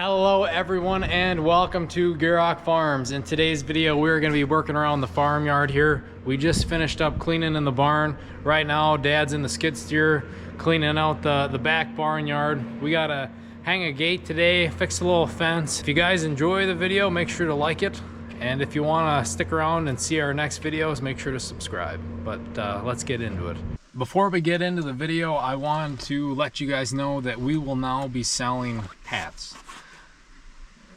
Hello everyone and welcome to Gierok Farms. In today's video we're going to be working around the farmyard here. We just finished up cleaning in the barn. Right now Dad's in the skid steer cleaning out the back barnyard. We gotta hang a gate today, fix a little fence. If you guys enjoy the video, make sure to like it. And if you want to stick around and see our next videos, make sure to subscribe. But let's get into it. Before we get into the video, I wanted to let you guys know that we will now be selling hats.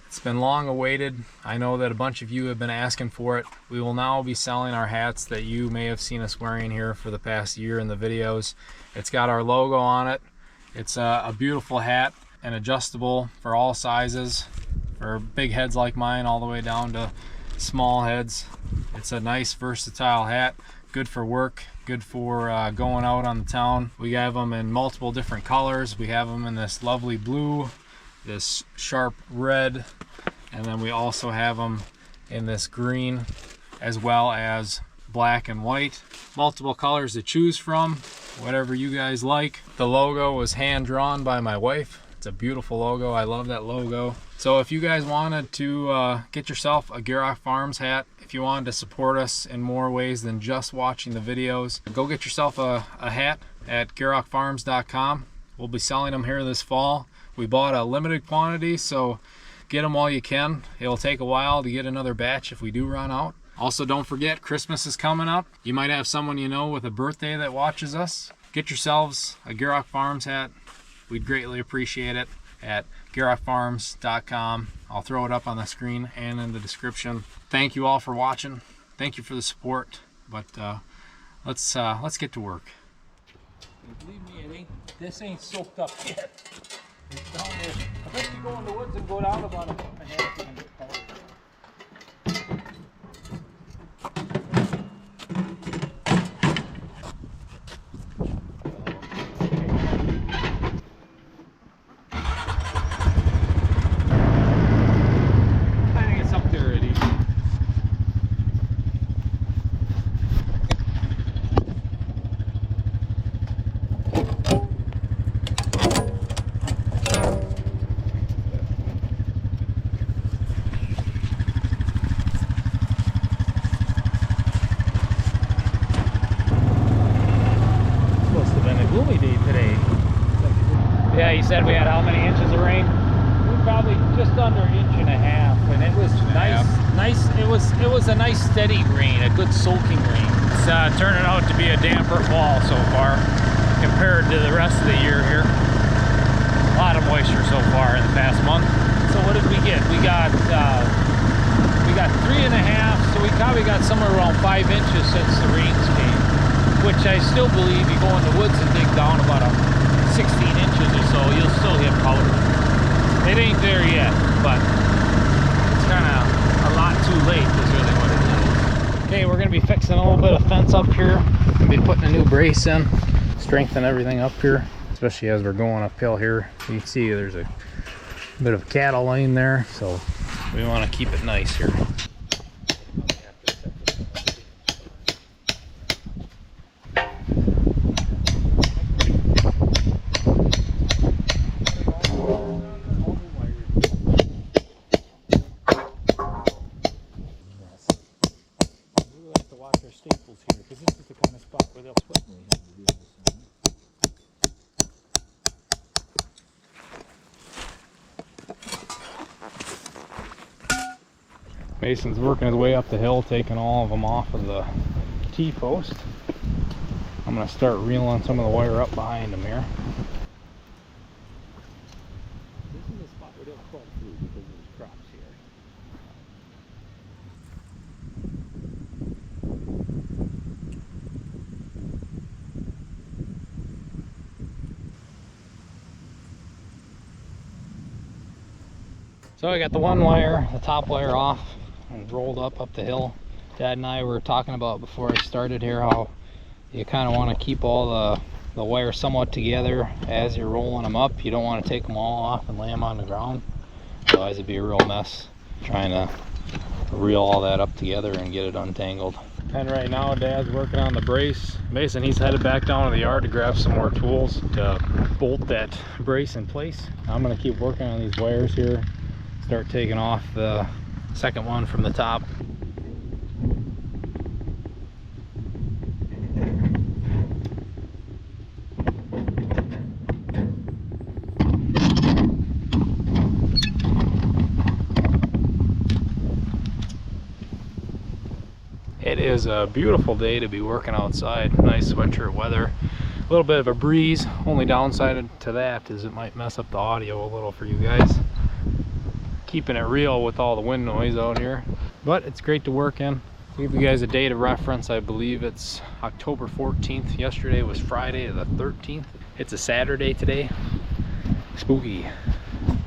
It's been long awaited. I know that a bunch of you have been asking for it. We will now be selling our hats that you may have seen us wearing here for the past year in the videos. It's got our logo on it. It's a beautiful hat and adjustable for all sizes, for big heads like mine all the way down to small heads. It's a nice versatile hat, good for work, good for going out on the town. We have them in multiple different colors. We have them in this lovely blue, this sharp red, and then we also have them in this green, as well as black and white. Multiple colors to choose from, whatever you guys like. The logo was hand drawn by my wife. It's a beautiful logo. I love that logo. So if you guys wanted to get yourself a Gierok Farms hat, if you wanted to support us in more ways than just watching the videos, go get yourself a hat at gierokfarms.com. We'll be selling them here this fall. We bought a limited quantity, so get them while you can. It'll take a while to get another batch if we do run out. Also, don't forget, Christmas is coming up. You might have someone you know with a birthday that watches us. Get yourselves a Gierok Farms hat. We'd greatly appreciate it at gierokfarms.com. I'll throw it up on the screen and in the description. Thank you all for watching. Thank you for the support. But let's get to work. Believe me, this ain't soaked up yet. It's down there. I bet you go in the woods and go down about a foot and a half and get covered. I think it's up there already. Gloomy day today. Yeah, you said we had how many inches of rain? We're probably just under an inch and a half, and it was nice. It was a nice steady rain, a good soaking rain. It's turning out to be a damper fall so far compared to the rest of the year here. A lot of moisture so far in the past month. So what did we get? We got 3.5, so we probably got somewhere around 5 inches since the rains came. Which I still believe you go in the woods and dig down about 16 inches or so, you'll still hit powder. It ain't there yet, but it's kind of a lot too late is really what it is. Okay, we're going to be fixing a little bit of fence up here. We'll be putting a new brace in, strengthen everything up here, especially as we're going uphill here. You can see there's a bit of cattle lane there, so we want to keep it nice here. Watch our staples here, because this is the kind of spot where they'll put me. Mason's working his way up the hill, taking all of them off of the T-post. I'm going to start reeling some of the wire up behind him here. This is the spot where they'll crawl through because there's crops here. So I got the one wire, the top wire off, and rolled up the hill. Dad and I were talking about before I started here how you kind of want to keep all the wire somewhat together as you're rolling them up. You don't want to take them all off and lay them on the ground. Otherwise it'd be a real mess trying to reel all that up together and get it untangled. And right now Dad's working on the brace. Mason, he's headed back down to the yard to grab some more tools to bolt that brace in place. I'm gonna keep working on these wires here, start taking off the second one from the top. It is a beautiful day to be working outside. Nice sweatshirt weather. A little bit of a breeze. Only downside to that is it might mess up the audio a little for you guys. Keeping it real with all the wind noise out here. But it's great to work in. Give you guys a date of reference. I believe it's October 14th. Yesterday was Friday the 13th. It's a Saturday today. Spooky.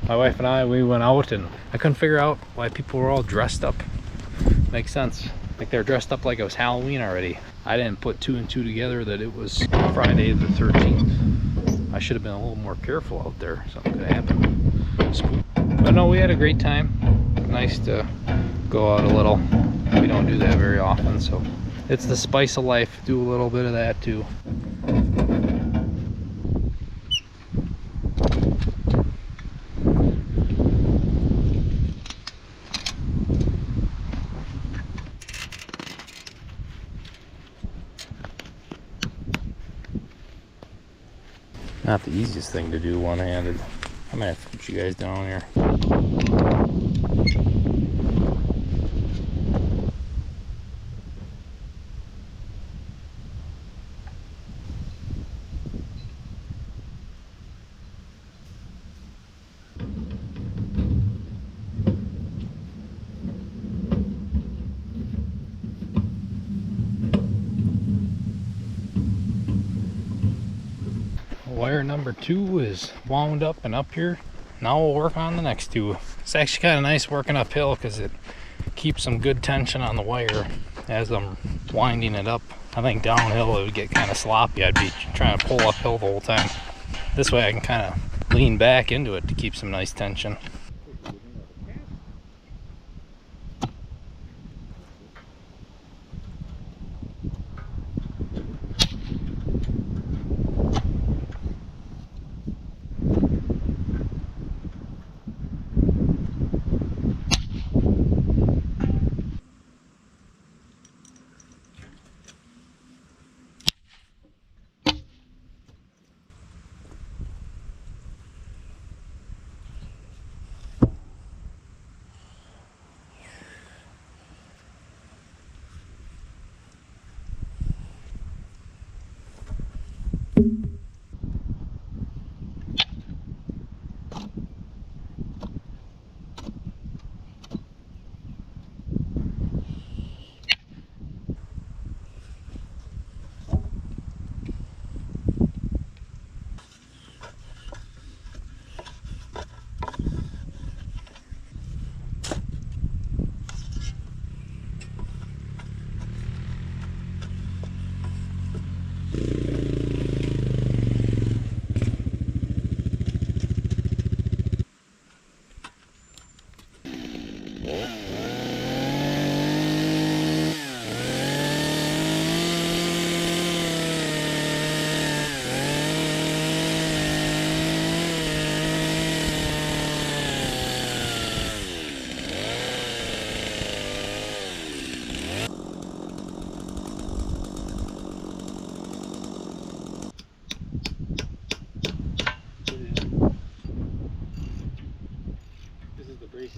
My wife and I, we went out and I couldn't figure out why people were all dressed up. Makes sense. Like they're dressed up like it was Halloween already. I didn't put two and two together that it was Friday the 13th. I should have been a little more careful out there. Something could happen. But no, we had a great time. Nice to go out a little. We don't do that very often, so it's the spice of life. Do a little bit of that too. Not the easiest thing to do one-handed. I might have to put you guys down here. Wire number 2 is wound up and up here. Now we'll work on the next 2. It's actually kind of nice working uphill because it keeps some good tension on the wire as I'm winding it up. I think downhill it would get kind of sloppy. I'd be trying to pull uphill the whole time. This way I can kind of lean back into it to keep some nice tension.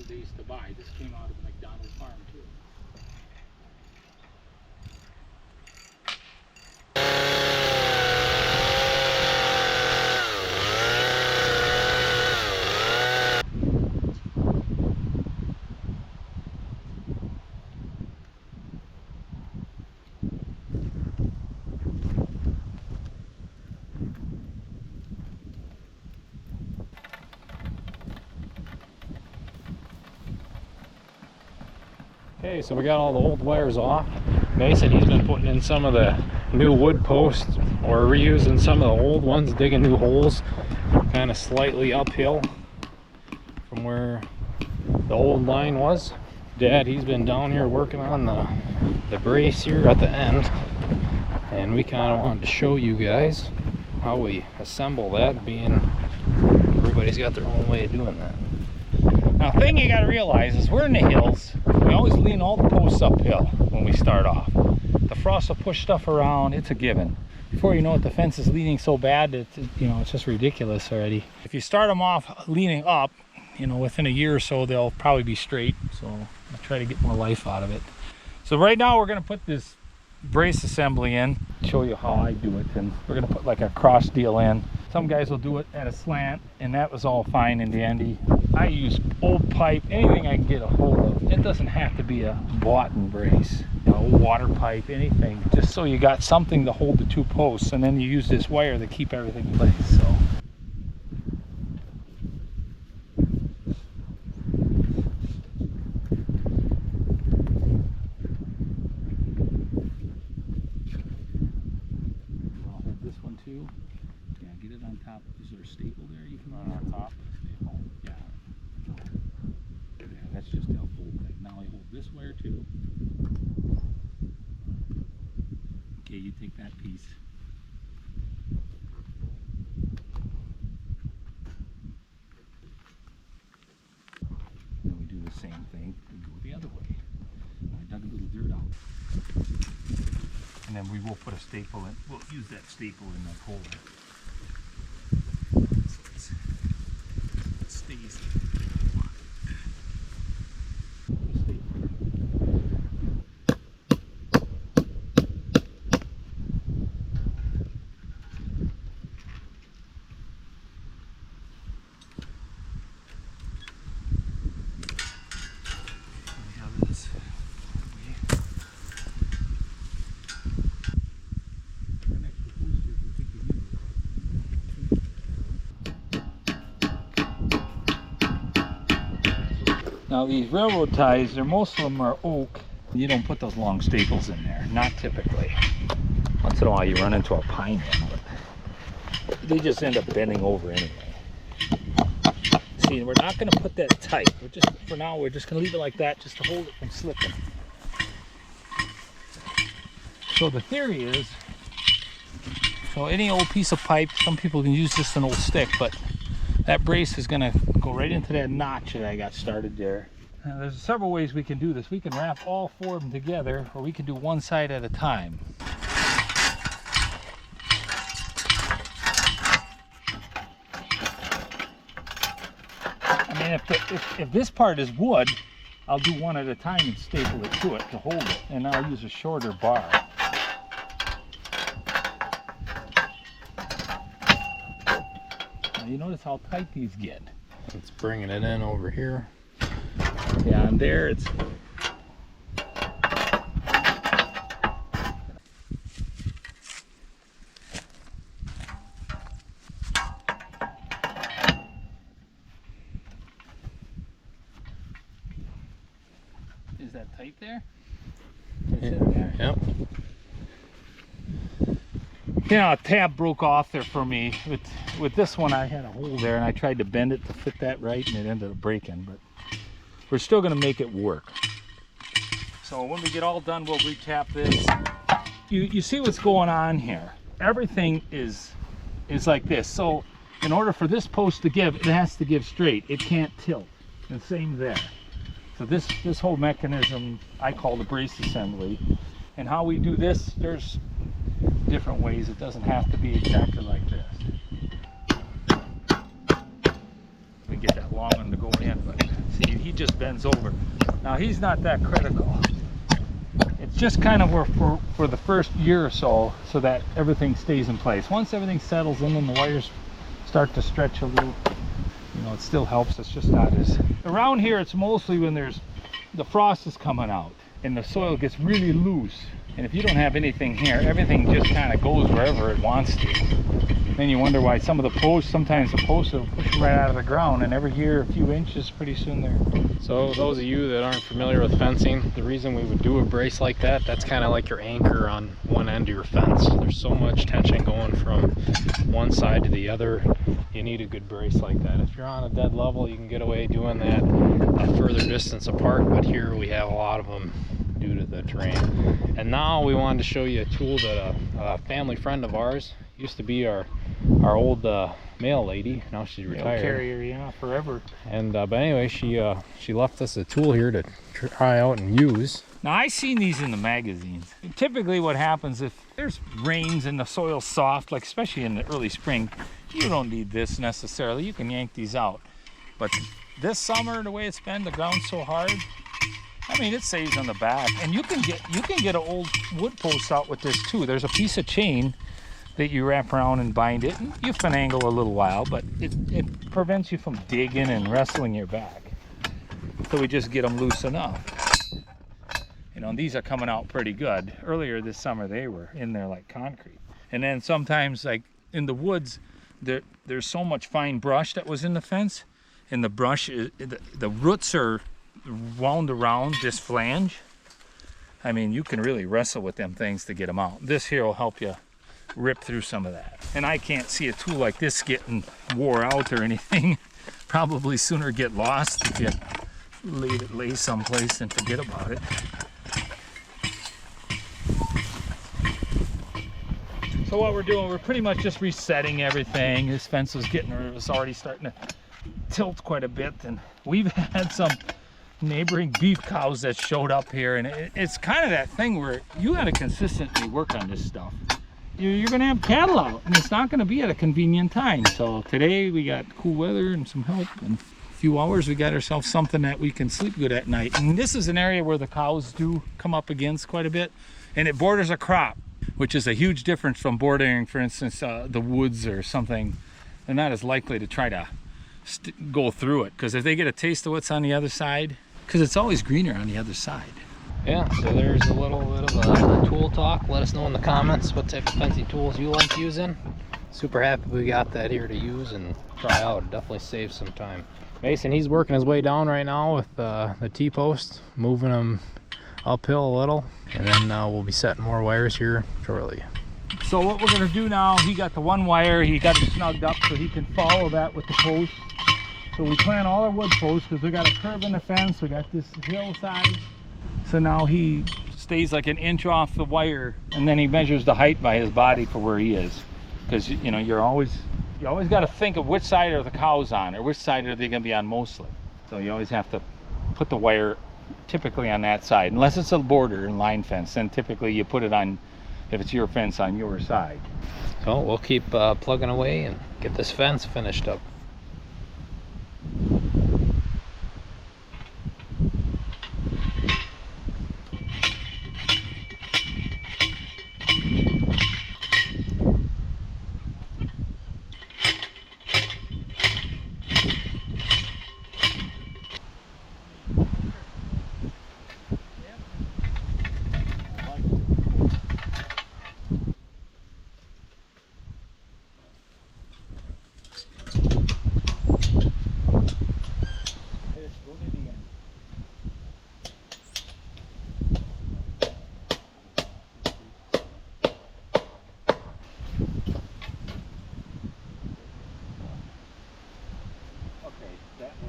They used to buy. This came out of the McDonald's farm too. Okay, so we got all the old wires off. Mason, he's been putting in some of the new wood posts or reusing some of the old ones, digging new holes kind of slightly uphill from where the old line was. Dad, he's been down here working on the brace here at the end, and we kind of wanted to show you guys how we assemble that, being everybody's got their own way of doing that. Now, the thing you got to realize is we're in the hills. We always lean all the posts uphill when we start off. The frost will push stuff around. It's a given. Before you know it, the fence is leaning so bad that, you know, it's just ridiculous already. If you start them off leaning up, you know, within a year or so, they'll probably be straight. So I'll try to get more life out of it. So right now we're going to put this brace assembly in, show you how I do it, and we're going to put like a cross deal in. Some guys will do it at a slant, and that was all fine and dandy. I use old pipe, anything I can get a hold of. It doesn't have to be a bought-in brace, you know, water pipe, anything, just so you got something to hold the two posts, and then you use this wire to keep everything in place. So I'll hold this one too. Yeah, get it on top. Is there a staple there you can run on top? Staple. Yeah. Yeah, that's just to help hold it. Now I hold this wire too. Okay, you take that piece. Then we do the same thing. We go the other way. I dug a little dirt out. And then we will put a staple in. We'll use that staple in that hole. So it stays. Now these railroad ties, most of them are oak. You don't put those long staples in there, not typically. Once in a while you run into a pine one, but they just end up bending over anyway. See, we're not going to put that tight. For now, we're just going to leave it like that just to hold it from slipping. So the theory is, so any old piece of pipe, some people can use just an old stick, but that brace is going to go right into that notch that I got started there. Now, there's several ways we can do this. We can wrap all four of them together, or we can do one side at a time. I mean, if this part is wood, I'll do one at a time and staple it to it to hold it, and I'll use a shorter bar. You notice how tight these get. It's bringing it in over here. Yeah, and there it's... Is that tight there? Yep. You know, a tab broke off there for me. With this one, I had a hole there, and I tried to bend it to fit that right, and it ended up breaking. But we're still going to make it work. So when we get all done, we'll recap this. You see what's going on here. Everything is like this. So in order for this post to give, it has to give straight. It can't tilt. And same there. So this whole mechanism I call the brace assembly. And how we do this, there's different ways. It doesn't have to be exactly like this. We get that long one to go in, but see, he just bends over. Now he's not that critical. It's just kind of for the first year or so that everything stays in place. Once everything settles in and the wires start to stretch a little, you know, it still helps. It's just not as... Around here, it's mostly when the frost is coming out and the soil gets really loose. And if you don't have anything here, everything just kind of goes wherever it wants to. Then you wonder why some of the posts, sometimes the posts will push right out of the ground, and every year a few inches, pretty soon they're... So those of you that aren't familiar with fencing, the reason we would do a brace like that, that's kind of like your anchor on one end of your fence. There's so much tension going from one side to the other. You need a good brace like that. If you're on a dead level, you can get away doing that a further distance apart, but here we have a lot of them due to the terrain. And now we wanted to show you a tool that a family friend of ours used to be our old mail lady. Now she's retired. Carrier, yeah, forever. And but anyway, she left us a tool here to try out and use. Now I've seen these in the magazines. Typically what happens if there's rains and the soil's soft, like especially in the early spring, you don't need this necessarily. You can yank these out. But this summer, the way it's been, the ground's so hard, I mean, it saves on the back. And you can get an old wood post out with this too. There's a piece of chain that you wrap around and bind it. And you finagle a little while, but it prevents you from digging and wrestling your back. So we just get them loose enough. You know, and these are coming out pretty good. Earlier this summer, they were in there like concrete. And then sometimes, like in the woods, there's so much fine brush that was in the fence, and the brush, the roots are wound around this flange. I mean, you can really wrestle with them things to get them out. This here will help you rip through some of that. And I can't see a tool like this getting wore out or anything. Probably sooner get lost if you lay someplace and forget about it. So what we're doing, we're pretty much just resetting everything. This fence was already starting to tilt quite a bit, and we've had some neighboring beef cows that showed up here, and it's kind of that thing where you got to consistently work on this stuff. You're going to have cattle out, and it's not going to be at a convenient time. So today we got cool weather and some help, and a few hours we got ourselves something that we can sleep good at night. And this is an area where the cows do come up against quite a bit, and it borders a crop, which is a huge difference from bordering, for instance, the woods or something. They're not as likely to try to go through it, because if they get a taste of what's on the other side, because it's always greener on the other side. Yeah, so there's a little bit of a tool talk. Let us know in the comments what type of fencing tools you like using. Super happy we got that here to use and try out. It definitely saves some time. Mason, he's working his way down right now with the T-post, moving them uphill a little, and then we'll be setting more wires here shortly. So what we're going to do now, he got the one wire, he got it snugged up so he can follow that with the post. So we plant all our wood posts because we got a curve in the fence, we got this hillside. So now he stays like an inch off the wire, and then he measures the height by his body for where he is. Because you know, you always got to think of which side are the cows on, or which side are they going to be on mostly. So you always have to put the wire typically on that side, unless it's a border and line fence. Then typically you put it on, if it's your fence, on your side. So we'll keep plugging away and get this fence finished up.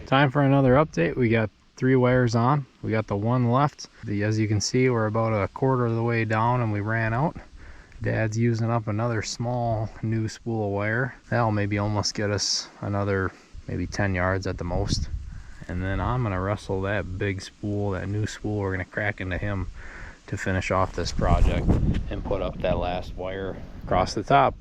Time for another update. We got 3 wires on. We got the one left. As you can see, we're about a quarter of the way down and we ran out. Dad's using up another small new spool of wire. That'll maybe almost get us another maybe 10 yards at the most. And then I'm gonna wrestle that big spool, that new spool, we're gonna crack into him to finish off this project and put up that last wire across the top.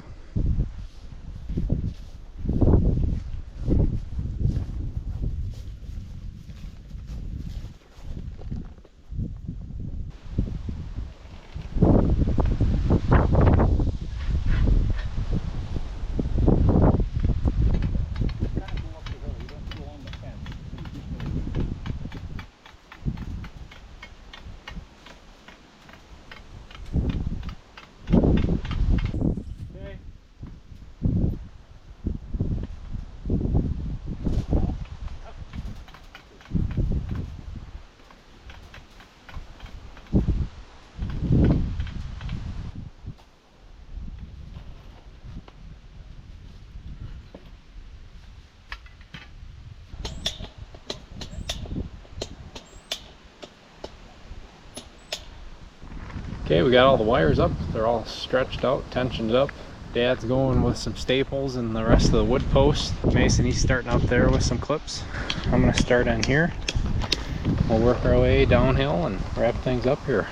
Okay, we got all the wires up. They're all stretched out, tensioned up. Dad's going with some staples and the rest of the wood posts. Mason, he's starting up there with some clips. I'm gonna start in here. We'll work our way downhill and wrap things up here.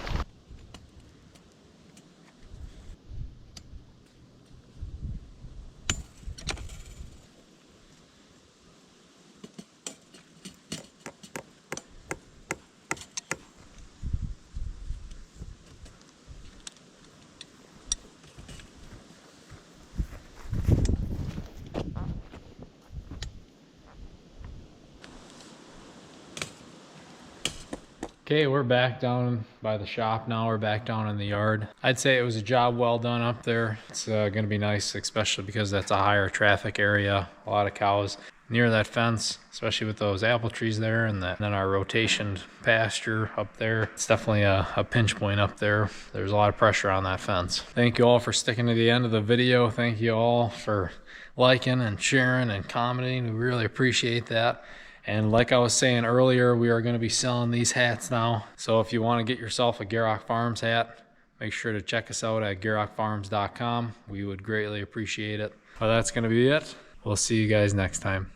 Okay, we're back down by the shop now. We're back down in the yard. I'd say it was a job well done up there. It's gonna be nice, especially because that's a higher traffic area. A lot of cows near that fence, especially with those apple trees there, and then our rotation pasture up there. It's definitely a pinch point up there. There's a lot of pressure on that fence. Thank you all for sticking to the end of the video. Thank you all for liking and sharing and commenting. We really appreciate that. And like I was saying earlier, we are going to be selling these hats now. So if you want to get yourself a Gierok Farms hat, make sure to check us out at gierokfarms.com. We would greatly appreciate it. Well, that's going to be it. We'll see you guys next time.